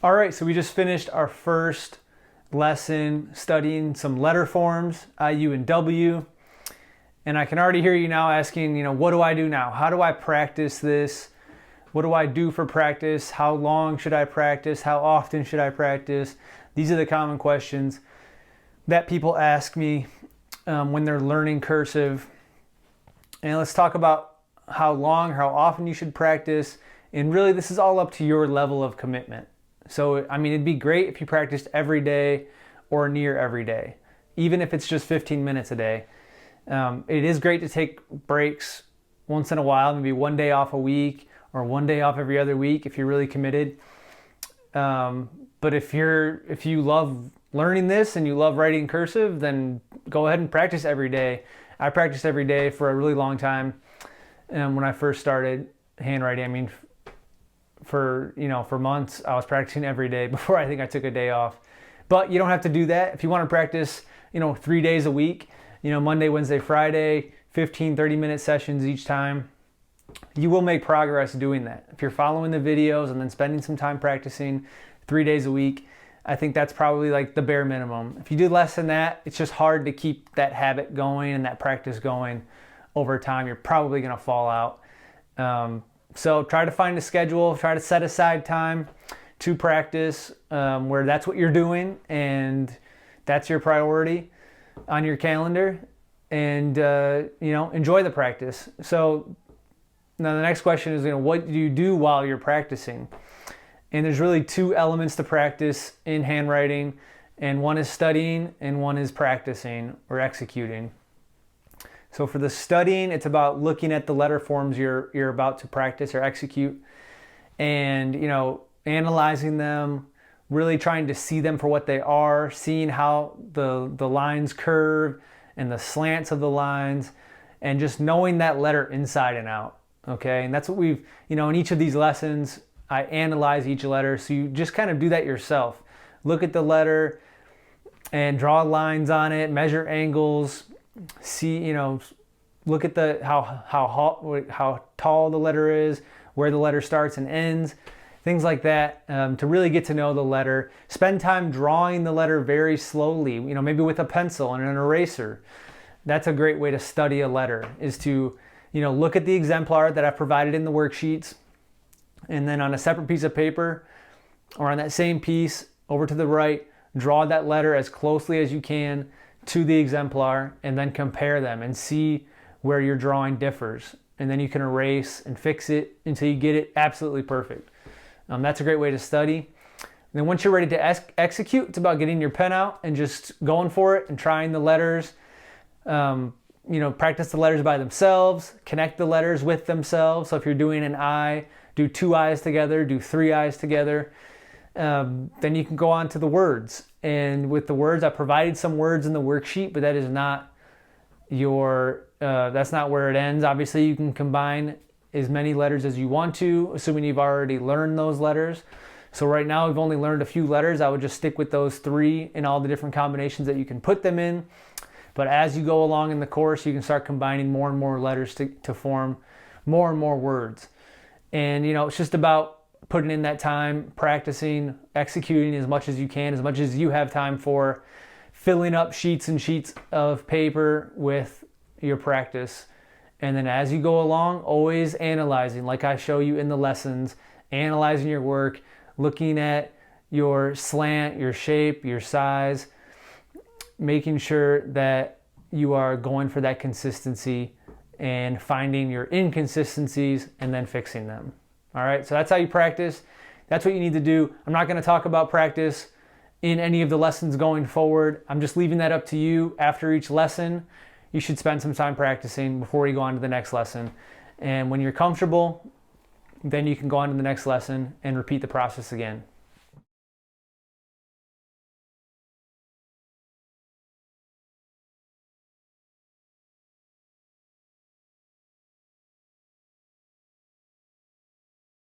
All right, so we just finished our first lesson studying some letter forms, I, U, and W. And I can already hear you now asking, what do I do now? How do I practice this? What do I do for practice? How long should I practice? How often should I practice? These are the common questions that people ask me when they're learning cursive. And let's talk about how long, how often you should practice. And really, this is all up to your level of commitment. So, it'd be great if you practiced every day or near every day, even if it's just 15 minutes a day. It is great to take breaks once in a while, maybe one day off a week or one day off every other week if you're really committed. But if you love learning this and you love writing cursive, then go ahead and practice every day. I practiced every day for a really long time when I first started handwriting. For months I was practicing every day before I think I took a day off. But you don't have to do that. If you want to practice 3 days a week, Monday, Wednesday, Friday, 15-30 minute sessions each time, you will make progress doing that. If you're following the videos and then spending some time practicing 3 days a week, I think that's probably like the bare minimum. If you do less than that, it's just hard to keep that habit going and that practice going over time. You're probably going to fall out. So try to find a schedule, try to set aside time to practice where that's what you're doing and that's your priority on your calendar, and enjoy the practice. So now the next question is, what do you do while you're practicing? And there's really two elements to practice in handwriting, and one is studying and one is practicing or executing. So for the studying, it's about looking at the letter forms you're about to practice or execute and, analyzing them, really trying to see them for what they are, seeing how the lines curve and the slants of the lines, and just knowing that letter inside and out, okay? And that's what we've, in each of these lessons, I analyze each letter, so you just kind of do that yourself. Look at the letter and draw lines on it, measure angles, see, look at how tall the letter is, where the letter starts and ends, things like that, to really get to know the letter. Spend time drawing the letter very slowly, maybe with a pencil and an eraser. That's a great way to study a letter, is to, look at the exemplar that I've provided in the worksheets, and then on a separate piece of paper or on that same piece over to the right, draw that letter as closely as you can to the exemplar, and then compare them and see where your drawing differs. And then you can erase and fix it until you get it absolutely perfect. That's a great way to study. And then once you're ready to execute, it's about getting your pen out and just going for it and trying the letters. Practice the letters by themselves, connect the letters with themselves. So if you're doing an I, do 2 I's together, do 3 I's together. Then you can go on to the words. And with the words, I provided some words in the worksheet, but that is not that's not where it ends. Obviously, you can combine as many letters as you want to, assuming you've already learned those letters. So right now, we've only learned a few letters. I would just stick with those 3 and all the different combinations that you can put them in. But as you go along in the course, you can start combining more and more letters to form more and more words. And, it's just about putting in that time, practicing, executing as much as you can, as much as you have time for, filling up sheets and sheets of paper with your practice. And then as you go along, always analyzing, like I show you in the lessons, analyzing your work, looking at your slant, your shape, your size, making sure that you are going for that consistency and finding your inconsistencies and then fixing them. All right, so that's how you practice. That's what you need to do. I'm not going to talk about practice in any of the lessons going forward. I'm just leaving that up to you. After each lesson, you should spend some time practicing before you go on to the next lesson. And when you're comfortable, then you can go on to the next lesson and repeat the process again.